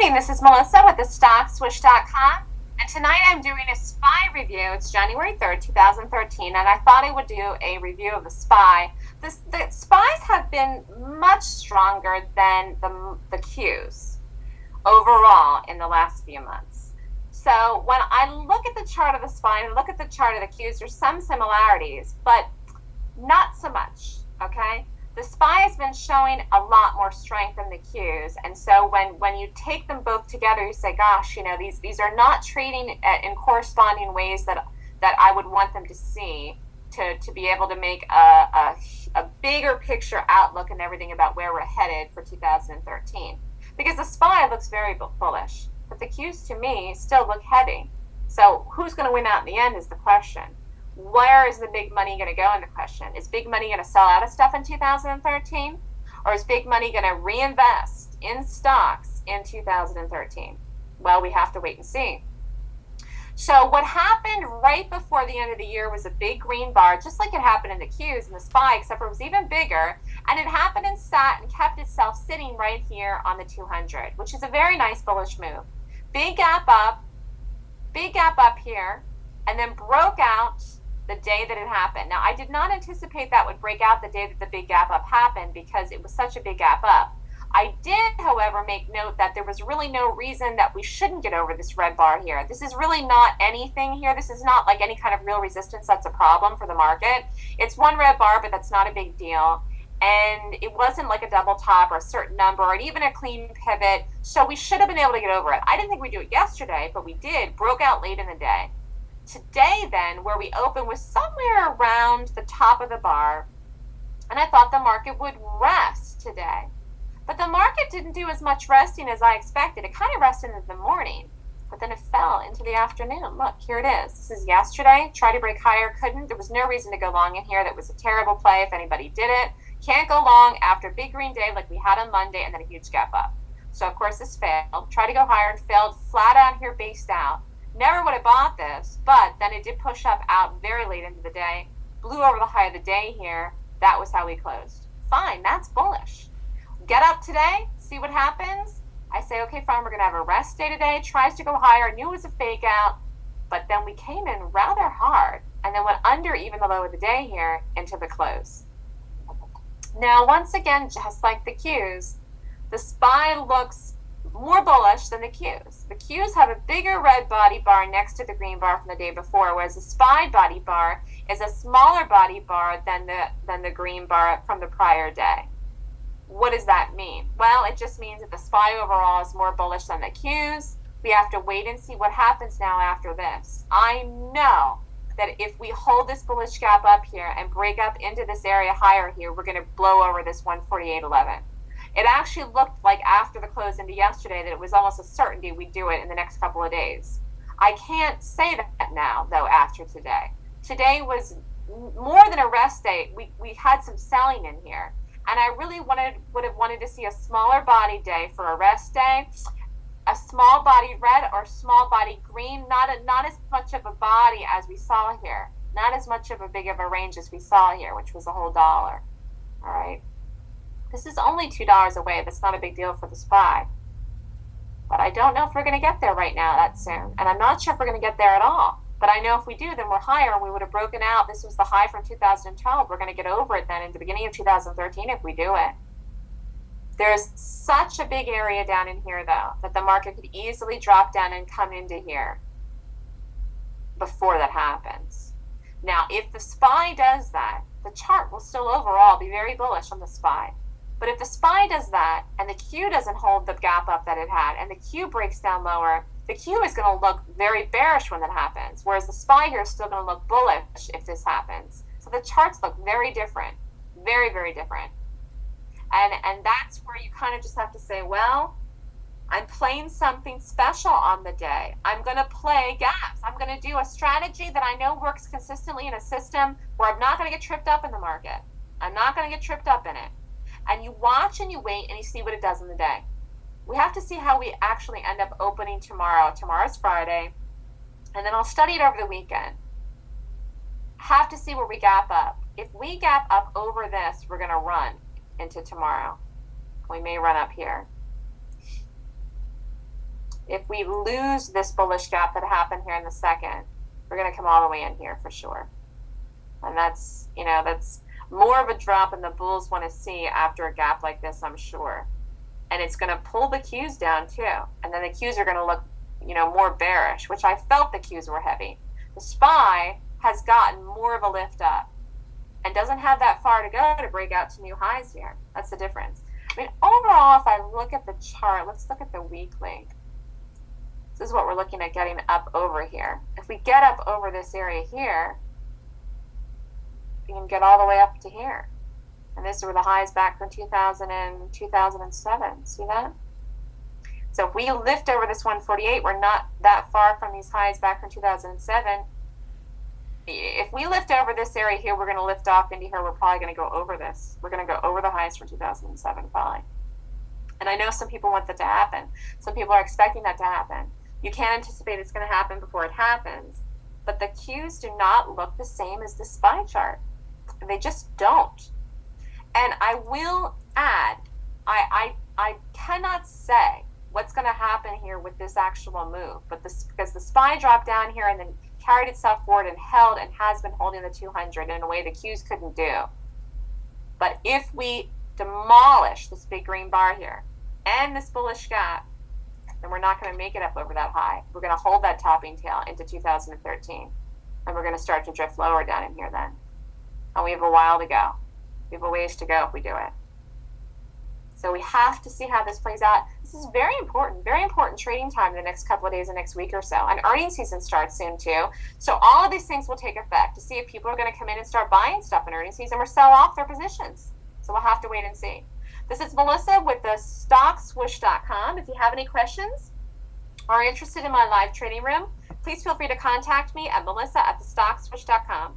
morning, this is Melissa with thestockswish.com, and tonight I'm doing a SPY review. It's January 3rd, 2013, and I thought I would do a review of the SPY. The SPYs have been much stronger than the Qs overall in the last few months. So when I look at the chart of the SPY and look at the chart of the Qs, there's some similarities, but not so much, okay? The SPY has been showing a lot more strength than the Qs, and so when you take them both together, you say, gosh, you know, these are not trading in corresponding ways that I would want them to see to be able to make a bigger picture outlook and everything about where we're headed for 2013. Because the SPY looks very bullish, but the Qs to me still look heavy. So who's going to win out in the end is the question. Where is the big money going to go in the question? Is big money going to sell out of stuff in 2013? Or is big money going to reinvest in stocks in 2013? Well, we have to wait and see. So what happened right before the end of the year was a big green bar, just like it happened in the Qs and the SPY, except for it was even bigger. And it happened and sat and kept itself sitting right here on the 200, which is a very nice bullish move. Big gap up here, and then broke out the day that it happened. Now, I did not anticipate that would break out the day that the big gap up happened because it was such a big gap up. I did, however, make note that there was really no reason that we shouldn't get over this red bar here. This is really not anything here. This is not like any kind of real resistance that's a problem for the market. It's one red bar, but that's not a big deal. And it wasn't like a double top or a certain number or even a clean pivot. So we should have been able to get over it. I didn't think we'd do it yesterday, but we did. Broke out late in the day. Today, then, where we opened was somewhere around the top of the bar, and I thought the market would rest today. But the market didn't do as much resting as I expected. It kind of rested in the morning, but then it fell into the afternoon. Look, here it is. This is yesterday. Tried to break higher, couldn't. There was no reason to go long in here. That was a terrible play if anybody did it. Can't go long after a big green day like we had on Monday and then a huge gap up. So, of course, this failed. Tried to go higher and failed flat out here, based out. Never would have bought this, but then it did push up out very late into the day, blew over the high of the day here. That was how we closed. Fine, that's bullish. Get up today, see what happens. I say, okay, fine, we're going to have a rest day today. Tries to go higher, knew it was a fake out, but then we came in rather hard and then went under even the low of the day here into the close. Now, once again, just like the Qs, the SPY looks more bullish than the Qs. The Qs have a bigger red body bar next to the green bar from the day before, whereas the SPY body bar is a smaller body bar than the green bar from the prior day. What does that mean? Well, it just means that the SPY overall is more bullish than the Qs. We have to wait and see what happens now after this. I know that if we hold this bullish gap up here and break up into this area higher here, we're going to blow over this 148.11. It actually looked like after the close into yesterday that it was almost a certainty we'd do it in the next couple of days. I can't say that now, though, after today. Today was more than a rest day. We had some selling in here. And I really would have wanted to see a smaller body day for a rest day, a small body red or small body green, not as much of a body as we saw here, not as much of a big of a range as we saw here, which was a whole dollar. All right. This is only $2 away. That's not a big deal for the SPY. But I don't know if we're going to get there right now that soon. And I'm not sure if we're going to get there at all. But I know if we do, then we're higher. We would have broken out. This was the high from 2012. We're going to get over it then in the beginning of 2013 if we do it. There's such a big area down in here, though, that the market could easily drop down and come into here before that happens. Now, if the SPY does that, the chart will still overall be very bullish on the SPY. But if the SPY does that and the Q doesn't hold the gap up that it had and the Q breaks down lower, the Q is going to look very bearish when that happens, whereas the SPY here is still going to look bullish if this happens. So the charts look very different, very, very different. And that's where you kind of just have to say, well, I'm playing something special on the day. I'm going to play gaps. I'm going to do a strategy that I know works consistently in a system where I'm not going to get tripped up in the market. I'm not going to get tripped up in it. And you watch and you wait and you see what it does in the day. We have to see how we actually end up opening tomorrow. Tomorrow's Friday. And then I'll study it over the weekend. Have to see where we gap up. If we gap up over this, we're going to run into tomorrow. We may run up here. If we lose this bullish gap that happened here in the second, we're going to come all the way in here for sure. And that's, you know, that's more of a drop than the bulls want to see after a gap like this, I'm sure. And it's going to pull the Qs down too. And then the Qs are going to look, you know, more bearish, which I felt the Qs were heavy. The SPY has gotten more of a lift up and doesn't have that far to go to break out to new highs here. That's the difference. I mean, overall, if I look at the chart, let's look at the weekly. This is what we're looking at getting up over here. If we get up over this area here, we can get all the way up to here. And this were the highs back from 2000 and 2007. See that? So if we lift over this 148, we're not that far from these highs back from 2007. If we lift over this area here, we're going to lift off into here. We're probably going to go over this. We're going to go over the highs from 2007 probably. And I know some people want that to happen. Some people are expecting that to happen. You can't anticipate it's going to happen before it happens. But the Qs do not look the same as the SPY chart. They just don't. And I will add, I cannot say what's going to happen here with this actual move, but this, because the SPY dropped down here and then carried itself forward and held and has been holding the 200 in a way the Qs couldn't do. But if we demolish this big green bar here and this bullish gap, then we're not going to make it up over that high. We're going to hold that topping tail into 2013, and we're going to start to drift lower down in here then. And we have a while to go. We have a ways to go if we do it. So we have to see how this plays out. This is very important trading time the next couple of days, the next week or so. And earnings season starts soon too. So all of these things will take effect to see if people are going to come in and start buying stuff in earnings season or sell off their positions. So we'll have to wait and see. This is Melissa with the StockSwoosh.com. If you have any questions or are interested in my live trading room, please feel free to contact me at melissa@thestockswoosh.com.